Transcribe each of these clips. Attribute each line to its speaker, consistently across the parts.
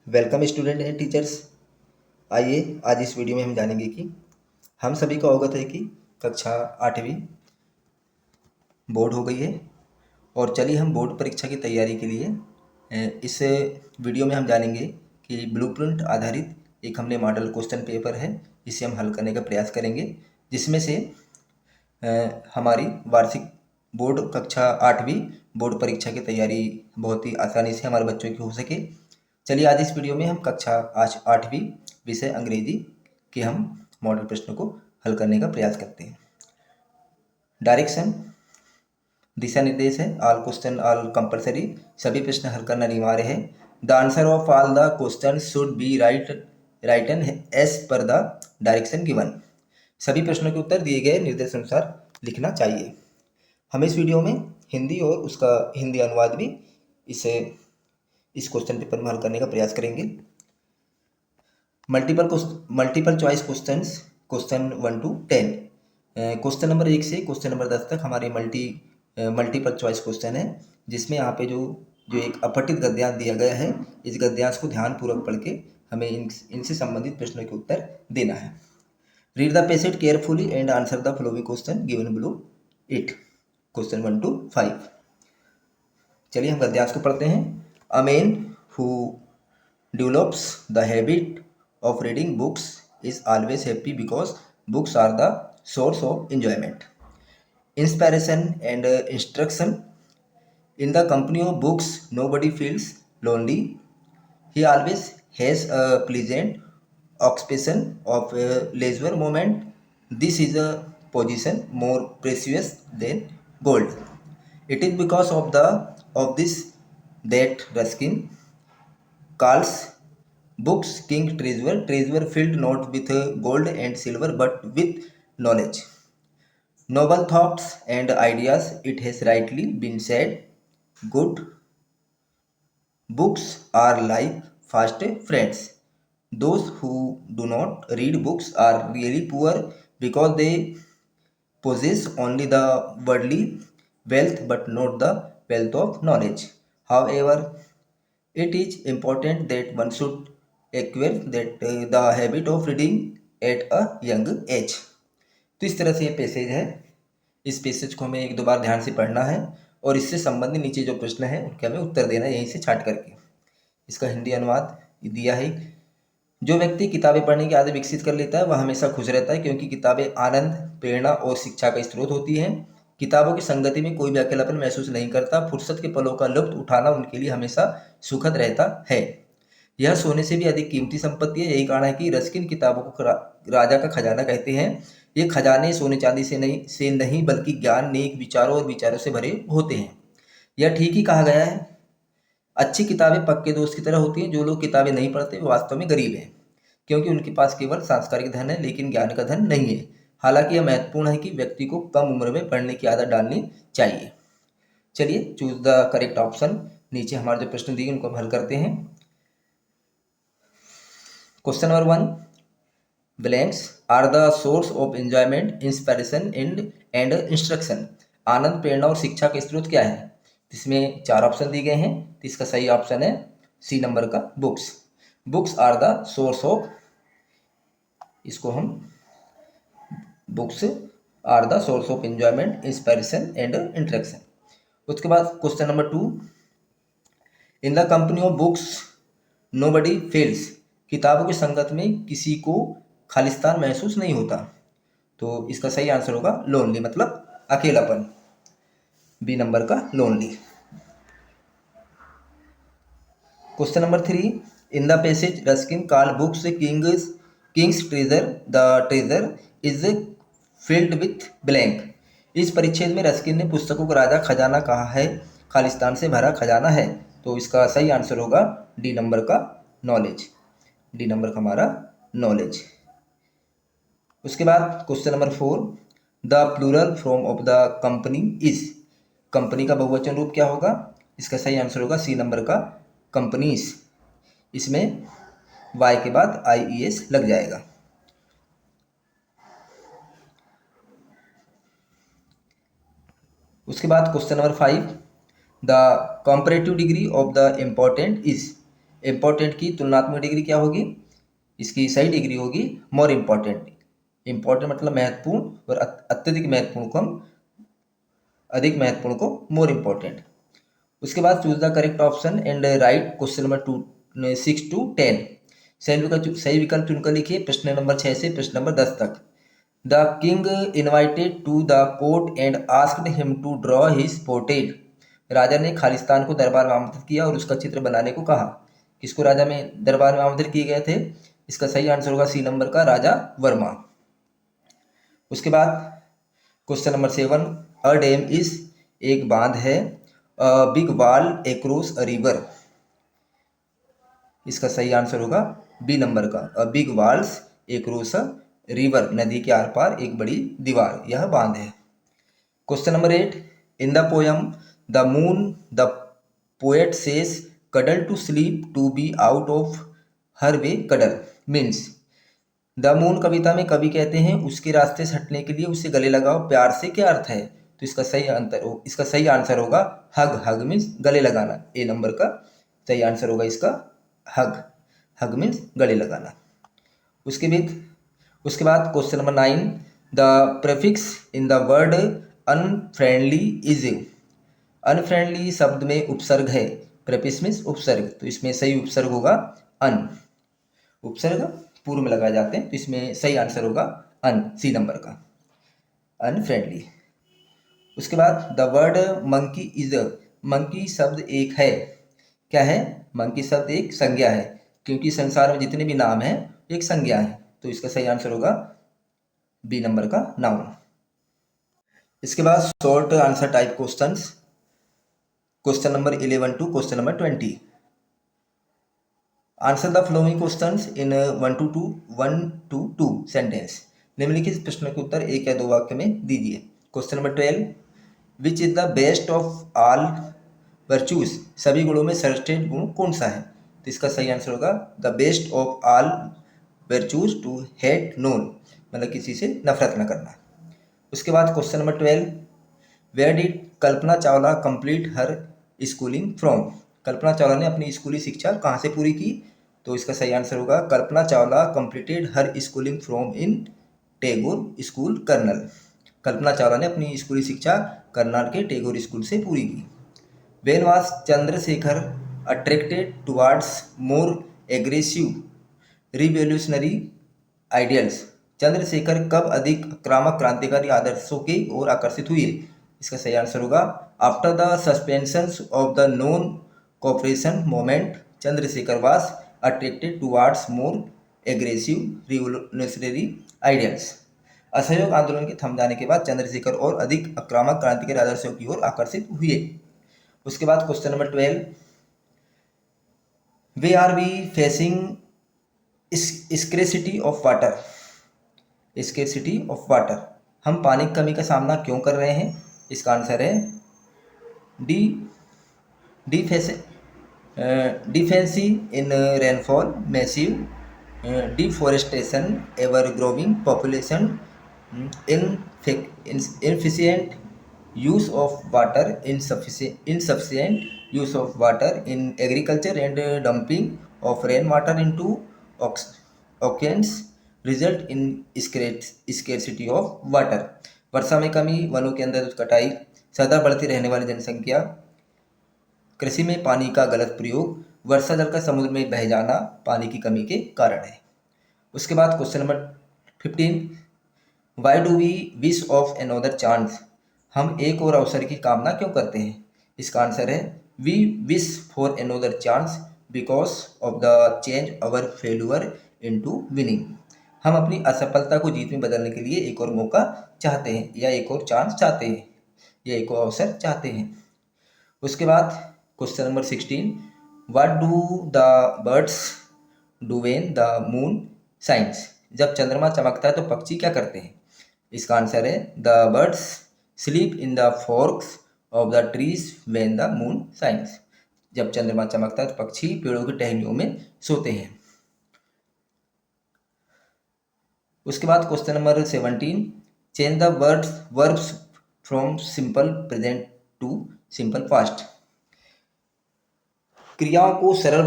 Speaker 1: Welcome student and teachers. आइए आज इस वीडियो में हम जानेंगे कि हम सभी को अवगत है कि कक्षा 8वीं बोर्ड हो गई है और चलिए हम बोर्ड परीक्षा की तैयारी के लिए इस वीडियो में हम जानेंगे कि ब्लूप्रिंट आधारित एक हमने मॉडल क्वेश्चन पेपर है, इसे हम हल करने का प्रयास करेंगे, जिसमें से हमारी वार्षिक बोर्ड कक्षा 8वीं बोर्ड परीक्षा की तैयारी बहुत ही आसानी से हमारे बच्चों की हो सके। चलिए आज इस वीडियो में हम कक्षा आज 8वीं विषय अंग्रेजी के हम मॉडल प्रश्न को हल करने का प्रयास करते हैं। डायरेक्शन दिशा निर्देश है। ऑल क्वेश्चन ऑल कंपलसरी, सभी प्रश्न हल करना अनिवार्य है। The answer of all the question should be written as per the direction given, सभी प्रश्नों के उत्तर दिए गए निर्देश अनुसार लिखना चाहिए। हम इस वीडियो में हिंदी और उसका हिंदी अनुवाद भी इस क्वेश्चन पेपर में हल करने का प्रयास करेंगे। Multiple choice questions, question 1 to 10, question number 1 से क्वेश्चन नंबर 10 तक हमारे मल्टीपल चॉइस क्वेश्चन है, जिसमें यहाँ पे जो एक अपठित गद्यांश दिया गया है, इस गद्यांश को ध्यानपूर्वक पढ़ के हमें इनसे संबंधित प्रश्नों के उत्तर देना है। Read the passage carefully and answer the following question given below it, question 1 to 5। चलिए हम गद्यांश को पढ़ते हैं। A man who develops the habit of reading books is always happy because books are the source of enjoyment, inspiration and instruction. In the company of books nobody feels lonely. He always has a pleasant occupation of a leisure moment. This is a position more precious than gold. It is because of this that Ruskin calls books king treasure filled not with gold and silver but with knowledge, noble thoughts and ideas. It has rightly been said, good books are like fast friends. Those who do not read books are really poor because they possess only the worldly wealth but not the wealth of knowledge. However, it is important that one should acquire the habit of reading at a young age. तो इस तरह से ये passage है। इस passage को हमें एक दो बार ध्यान से पढ़ना है और इससे संबंधित नीचे जो प्रश्न है उनके हमें उत्तर देना है यहीं से छाट करके। इसका हिंदी अनुवाद दिया है। जो व्यक्ति किताबें पढ़ने की आदत विकसित कर लेता है वह हमेशा खुश रहता है, क्योंकि किताबें आनंद, प्रेरणा और शिक्षा का स्रोत होती हैं। किताबों की संगति में कोई भी अकेलापन महसूस नहीं करता। फुर्सत के पलों का लुत्फ उठाना उनके लिए हमेशा सुखद रहता है। यह सोने से भी अधिक कीमती संपत्ति है। यही कारण है कि रस्किन किताबों को राजा का खजाना कहते हैं। ये खजाने सोने चांदी से नहीं बल्कि ज्ञान, नेक विचारों और विचारों से भरे होते हैं। यह ठीक ही कहा गया है। अच्छी किताबें पक्के दोस्त की तरह होती हैं। जो लोग किताबें नहीं पढ़ते वे वास्तव में गरीब हैं, क्योंकि उनके पास केवल सांस्कारिक धन है लेकिन ज्ञान का धन नहीं है। हालांकि यह महत्वपूर्ण है कि व्यक्ति को कम उम्र में पढ़ने की आदत डालनी चाहिए। चलिए चूज द करेक्ट ऑप्शन। नीचे हमारे जो प्रश्न दिए उनको हम हल करते हैं। Question number 1, blanks are the source of enjoyment, inspiration and instruction. आनंद, प्रेरणा और शिक्षा का स्रोत क्या है? इसमें 4 ऑप्शन दिए गए हैं, तो इसका सही ऑप्शन है सी नंबर का, books. Books are the source of, इसको हम books are the source of enjoyment, inspiration and interaction. उसके बाद question number 2, in the company of books nobody fails. किताबों की संगत में किसी को खालिस्तान महसूस नहीं होता। तो इसका सही आंसर होगा लोनली, मतलब अकेलापन, बी नंबर का lonely. Question number 3, in the passage Ruskin call books Kings treasure, the treasure is filled with blank. इस परिच्छेद में रस्किन ने पुस्तकों को राजा खजाना कहा है, खालिस्तान से भरा खजाना है। तो इसका सही आंसर होगा डी नंबर का, नॉलेज। डी नंबर का हमारा नॉलेज। उसके बाद question number 4, the plural form of the company is. Company का बहुवचन रूप क्या होगा? इसका सही आंसर होगा सी नंबर का, कंपनीज। इसमें वाई के बाद IES लग जाएगा। उसके बाद question number 5, the comparative degree of the important is. Important की तुलनात्मक डिग्री क्या होगी, इसकी सही डिग्री होगी मोर इम्पोर्टेंट। इम्पोर्टेंट मतलब महत्वपूर्ण, और अत्यधिक महत्वपूर्ण को हम अधिक महत्वपूर्ण को मोर इम्पोर्टेंट। उसके बाद choose the correct option and right question number 6 to 10। सही विकल्प चुनकर लिखिए प्रश्न नंबर 6 से प्रश्न नंबर 10 तक। The king invited to the court and asked him to draw his portrait. राजा ने खालिस्तान को दरबार में आमंत्रित किया और उसका चित्र बनाने को कहा। किसको राजा में दरबार में आमंत्रित किए गए थे? इसका सही आंसर होगा सी नंबर का, राजा वर्मा। उसके बाद question number 7, a dam is, एक बांध है, a big wall across a river. इसका सही आंसर होगा बी नंबर का, a big walls across a river, नदी के आर पार एक बड़ी दीवार, यह बांध है। Question number 8, in the poem the moon the poet says cuddle to sleep to be out of her way. Cuddle means, the moon कविता में कवि कहते हैं उसके रास्ते से हटने के लिए उसे गले लगाओ, प्यार से क्या अर्थ है? तो इसका सही आंसर होगा हग। हग मीन्स गले लगाना, ए नंबर का सही आंसर होगा इसका हग। हग मीन्स गले लगाना। उसके बाद question number 9, the prefix in the word unfriendly is. Unfriendly शब्द में उपसर्ग है, प्रेफिक्स मीन्स उपसर्ग, तो इसमें सही उपसर्ग होगा अन। उपसर्ग पूर्व में लगाए जाते हैं, तो इसमें सही आंसर होगा अन, सी नंबर का, अनफ्रेंडली। उसके बाद the word monkey is, monkey शब्द एक है, क्या है? मंकी शब्द एक संज्ञा है, क्योंकि संसार में जितने भी नाम हैं एक संज्ञा है, तो इसका सही आंसर होगा बी नंबर का, नाउन। इसके बाद short answer type questions, question number 11 to question number 20। Answer the flowing questions in 1 to 2 sentence. निम्नलिखित प्रश्नों के उत्तर एक या दो वाक्य में दीजिए। Question number 12, which is the best of all virtues, सभी गुणों में सर्वश्रेष्ठ गुण कौन सा है? तो इसका सही आंसर होगा the best of all virtues to hate none, मतलब किसी से नफरत न करना। उसके बाद question number 12, where did Kalpana Chawla complete her schooling from. Kalpana Chawla ने अपनी स्कूली शिक्षा कहाँ से पूरी की? तो इसका सही आंसर होगा Kalpana Chawla completed her schooling from in Tagore school Karnal. Kalpana Chawla ने अपनी स्कूली शिक्षा करनाल के टैगोर स्कूल से पूरी की। When was Chandrashekhar attracted towards more aggressive revolutionary ideals. Chandrashekhar कब अधिक आक्रामक क्रांतिकारी आदर्शों की ओर आकर्षित हुए? इसका सही आंसर होगा after the suspension of the non cooperation movement Chandrashekhar was attracted towards more aggressive revolutionary ideals. असहयोग आंदोलन के थम जाने के बाद चंद्रशेखर और अधिक आक्रामक क्रांतिकारी आदर्शों की ओर आकर्षित हुए। उसके बाद question number 12, why are we facing scarcity of water. Scarcity of water, हम पानी की कमी का सामना क्यों कर रहे हैं? इसका आंसर है D, deficiency in rainfall, massive deforestation, ever growing population, inefficient use of water, insufficient use of water in agriculture and dumping of rainwater into oceans result in scarcity of water। वर्षा में कमी, वनों के अंदर कटाई, सदा बढ़ती रहने वाली जनसंख्या, कृषि में पानी का गलत प्रयोग, वर्षा जल का समुद्र में बह जाना पानी की कमी के कारण है। उसके बाद question number 15, why do we wish of another chance, हम एक और अवसर की कामना क्यों करते हैं? इसका आंसर है we wish for another chance because of the change our failure into winning. हम अपनी असफलता को जीत में बदलने के लिए एक और मौका चाहते हैं, या एक और चांस चाहते हैं, या एक और अवसर चाहते हैं। उसके बाद question number 16, what do the birds do when the moon shines. जब चंद्रमा चमकता है तो पक्षी क्या करते हैं? इसका आंसर है the birds sleep in the forks of the trees when the moon shines. जब चंद्रमा चमकता है तो पक्षी पेड़ों की टहनियों में सोते हैं। उसके बाद question number 17, change the verbs from simple present to simple past. क्रियाओं को सरल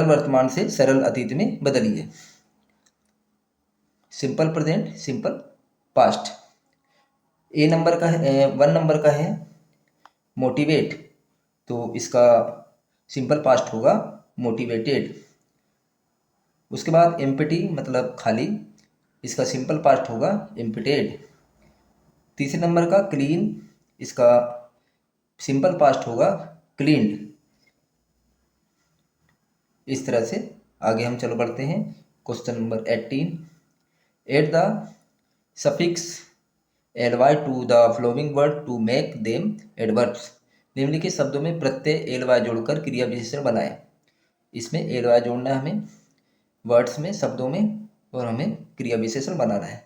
Speaker 1: वर्तमान से सरल अतीत में बदलिए। Simple present, simple past. One number का है मोटिवेट, तो इसका सिंपल पास्ट होगा मोटिवेटेड। उसके बाद एम्प्टी मतलब खाली, इसका सिंपल पास्ट होगा एम्प्टेड। तीसरे नंबर का क्लीन, इसका सिंपल पास्ट होगा क्लीन्ड। इस तरह से आगे हम चलो बढ़ते हैं। Question number 18, add the suffix ly to the following word to make them adverbs. निम्नलिखित शब्दों में प्रत्यय ly जोड़कर क्रिया विशेषण बनाएं। इसमें ly जोड़ना है हमें वर्ड्स में, शब्दों में, और हमें क्रिया विशेषण बनाना है।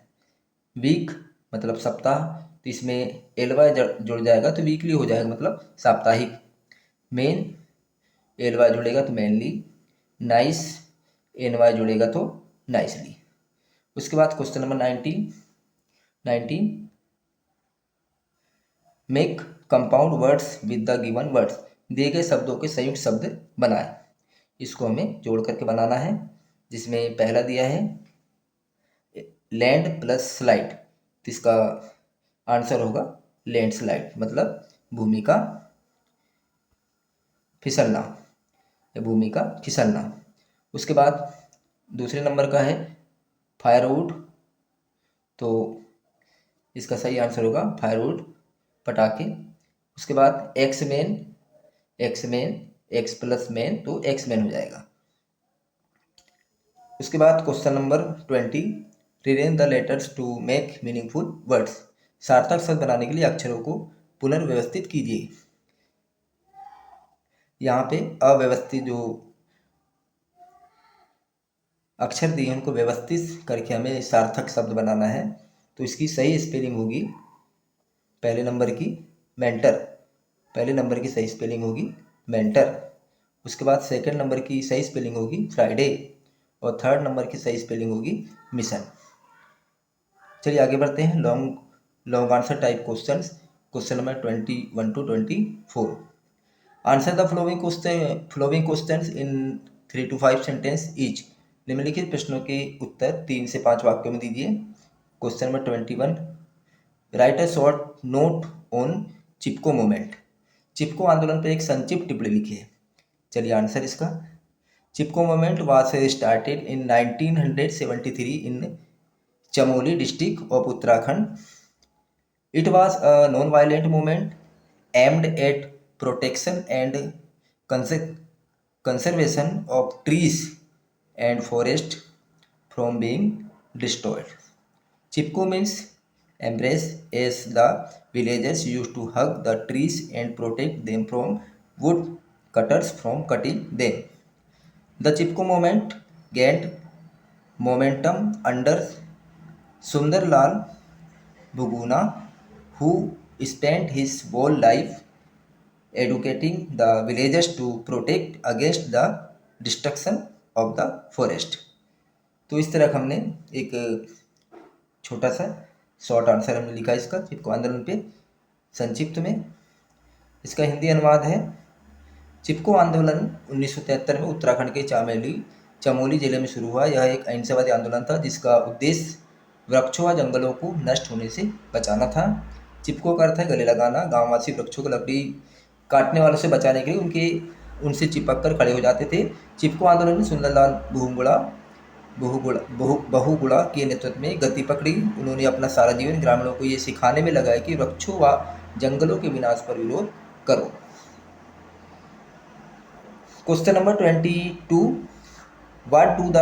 Speaker 1: वीक मतलब सप्ताह, तो इसमें ly जुड़ जाएगा तो वीकली हो जाएगा, मतलब साप्ताहिक। मेन ly जुड़ेगा तो मेनली। नाइस ny जुड़ेगा तो नाइसली। उसके बाद question number 19 make compound words with the given words. दिए गए शब्दों के संयुक्त शब्द बनाएं। इसको हमें जोड़ करके बनाना है, जिसमें पहला दिया है लैंड प्लस स्लाइड, तो इसका आंसर होगा लैंडस्लाइड, मतलब भूमि का फिसलना या भूमि का फिसलना। उसके बाद दूसरे नंबर का है फायरवुड, तो इसका सही आंसर होगा फायरवुड, पटाखे। उसके बाद एक्समैन, एक्स प्लस मैन तो एक्समैन हो जाएगा। उसके बाद question number 20, rearrange the letters to make meaningful words. सार्थक शब्द बनाने के लिए अक्षरों को पुनर्व्यवस्थित कीजिए। यहाँ पे अव्यवस्थित जो अक्षर दिए हैं उनको व्यवस्थित करके हमें सार्थक शब्द बनाना है। तो इसकी सही स्पेलिंग होगी पहले नंबर की मेंटर, पहले नंबर की सही स्पेलिंग होगी मेंटर। उसके बाद सेकंड नंबर की सही स्पेलिंग होगी फ्राइडे, और थर्ड नंबर की सही स्पेलिंग होगी मिशन। चलिए आगे बढ़ते हैं। Long answer type questions. Question number 21 to 24, answer the flowing questions in 3 to 5 sentence each. निम्नलिखित प्रश्नों के उत्तर 3 से 5 वाक्यों में दीजिए। Question number 21, write a short note on Chipko movement. Chipko आंदोलन पर एक संक्षिप्त टिप्पणी लिखिए। चलिए आंसर इसका, Chipko movement was started in 1973 in Chamoli district of Uttarakhand. It was a non-violent movement aimed at protection and conservation of trees and forest from being destroyed. Chipko means embrace, as the villagers used to hug the trees and protect them from wood cutters from cutting them. The Chipko movement gained momentum under Sundarlal Buguna, who spent his whole life educating the villagers to protect against the destruction of the forest. तो इस तरह हमने एक छोटा सा short answer हमने लिखा इसका चिपको आंदोलन पे संक्षिप्त में। इसका हिंदी अनुवाद है, चिपको आंदोलन 1973 में उत्तराखंड के चमोली जिले में शुरू हुआ। यह एक अहिंसावादी आंदोलन था जिसका उद्देश्य वृक्षों व जंगलों को नष्ट होने से बचाना था। चिपको का अर्थ है गले लगाना। गांववासी वृक्षों को लकड़ी काटने वालों से बचाने के लिए उनसे चिपक कर खड़े हो जाते थे। चिपको आंदोलन में सुंदरलाल बहुगुणा के नेतृत्व में गति पकड़ी। उन्होंने अपना सारा जीवन ग्रामीणों को ये सिखाने में लगाया कि वृक्षों व जंगलों के विनाश पर विरोध करो। Question number 22, what do the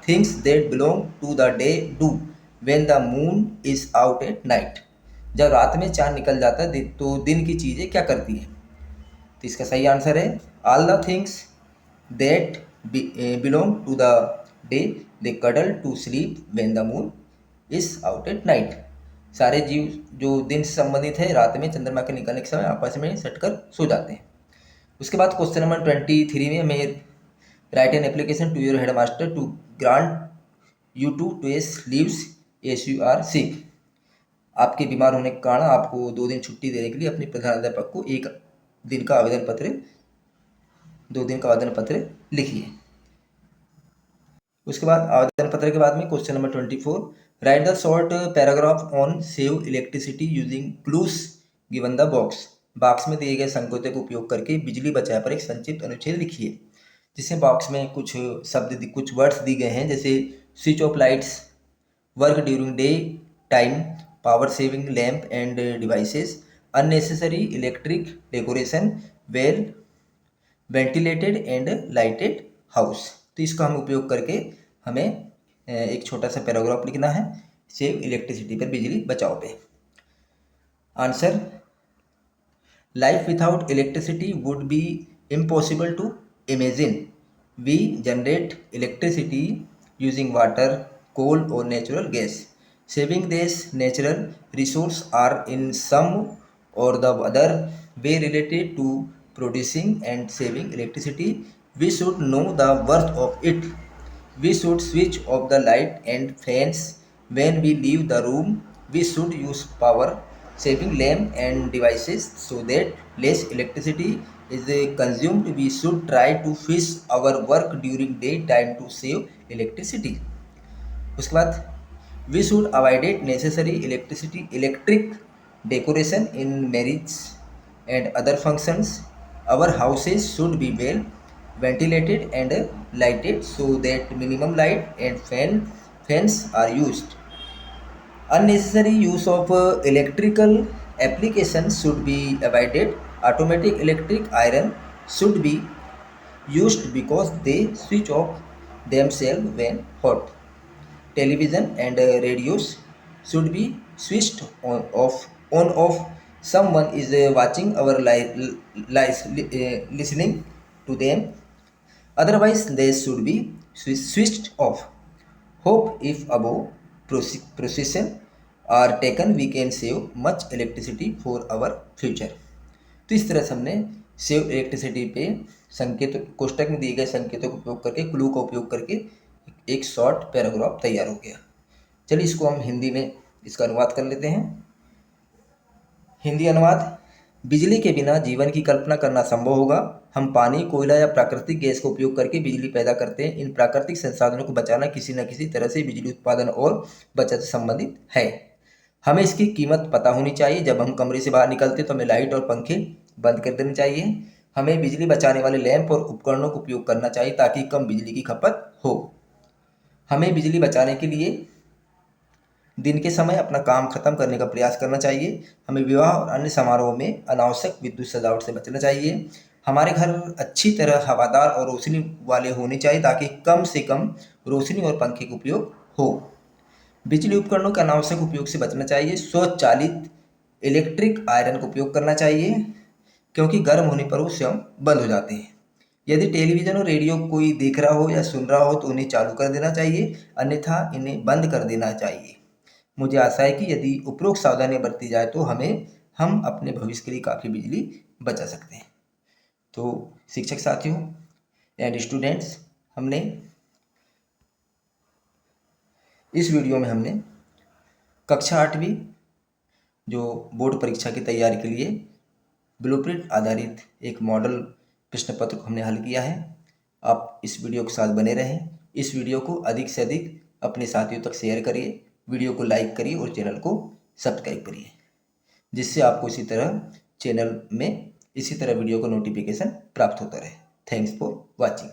Speaker 1: things that belong to the day do when the moon is out at night. जब रात में चांद निकल जाता है तो दिन की चीज़ें क्या करती हैं। तो इसका सही आंसर है all the things that belong to the day they cuddle to sleep when the moon is out at night. सारे जीव जो दिन से संबंधित है रात में चंद्रमा के निकलने के समय आपस में सटकर सो जाते हैं। उसके बाद क्वेश्चन नंबर 23 में हमें write an application to your headmaster to grant you two days leaves as you are sick. आपके बीमार होने के कारण आपको 2 दिन छुट्टी देने के लिए अपने प्रधानाध्यापक को 1 दिन का आवेदन पत्र 2 दिन का आवेदन पत्र लिखिए। उसके बाद आवेदन पत्र के बाद में question number 24, right the short paragraph on save electricity using clues given the box. Box में दिए गए संकेतों का उपयोग करके बिजली बचाव पर एक संक्षिप्त अनुच्छेद लिखिए। जिसमें बॉक्स में कुछ शब्द कुछ वर्ड्स दिए गए हैं, जैसे switch off lights, work during day time, power saving lamp end devices, unnecessary electric decoration, well ventilated and lighted house. तो इसका हम उपयोग करके हमें एक छोटा सा पैराग्राफ लिखना है सेव इलेक्ट्रिसिटी पर, बिजली बचाओ पे। Answer, life without electricity would be impossible to imagine. We generate electricity using water, coal or natural gas. Saving these natural resources are in some or the other way related to producing and saving electricity. We should know the worth of it. We should switch off the light and fans when we leave the room. We should use power saving lamp and devices so that less electricity is consumed. We should try to fix our work during daytime to save electricity. उसके बाद we should avoided necessary electric decoration in marriage and other functions. Our houses should be well ventilated and lighted so that minimum light and fans are used. Unnecessary use of electrical applications should be avoided. Automatic electric iron should be used because they switch off themselves when hot. Television and radios should be switched on off. Someone is watching our listening to them. Otherwise, they should be switched off. Hope if above precautions are taken, we can save much electricity for our future. तो इस तरह से हमने save electricity पे संकेत कोष्टक में दिए गए संकेतों का उपयोग करके, क्लू का उपयोग करके एक शॉर्ट पैराग्राफ तैयार हो गया। चलिए इसको हम हिंदी में इसका अनुवाद कर लेते हैं। हिंदी अनुवाद, बिजली के बिना जीवन की कल्पना करना संभव होगा। हम पानी, कोयला या प्राकृतिक गैस का उपयोग करके बिजली पैदा करते हैं। इन प्राकृतिक संसाधनों को बचाना किसी न किसी तरह से बिजली उत्पादन और बचत से संबंधित है। हमें इसकी कीमत पता होनी चाहिए। जब हम कमरे से बाहर निकलते तो हमें लाइट और पंखे बंद कर देने चाहिए। हमें बिजली बचाने वाले लैंप और उपकरणों का उपयोग करना चाहिए ताकि कम बिजली की खपत हो। हमें बिजली बचाने के लिए दिन के समय अपना काम खत्म करने का प्रयास करना चाहिए। हमें विवाह और अन्य समारोह में अनावश्यक विद्युत सजावट से बचना चाहिए। हमारे घर अच्छी तरह हवादार और रोशनी वाले होने चाहिए ताकि कम से कम रोशनी और पंखे का उपयोग हो। बिजली उपकरणों के अनावश्यक उपयोग से बचना चाहिए। स्वचालित इलेक्ट्रिक आयरन का उपयोग करना चाहिए क्योंकि गर्म होने पर वो स्वयं बंद हो जाते हैं। यदि टेलीविज़न और रेडियो कोई देख रहा हो या सुन रहा हो तो उन्हें चालू कर देना चाहिए, अन्यथा इन्हें बंद कर देना चाहिए। मुझे आशा है कि यदि उपरोक्त सावधानी बरती जाए तो हम अपने भविष्य के लिए काफ़ी बिजली बचा सकते हैं। तो शिक्षक साथियों एंड स्टूडेंट्स, हमने इस वीडियो में हमने कक्षा 8वीं जो बोर्ड परीक्षा की तैयारी के लिए ब्लूप्रिंट आधारित एक मॉडल प्रश्न पत्र को हमने हल किया है। आप इस वीडियो के साथ बने रहें। इस वीडियो को अधिक से अधिक अपने साथियों तक शेयर करिए, वीडियो को लाइक करिए और चैनल को सब्सक्राइब करिए, जिससे आपको इसी तरह चैनल में इसी तरह वीडियो का नोटिफिकेशन प्राप्त होता रहे। Thanks for watching.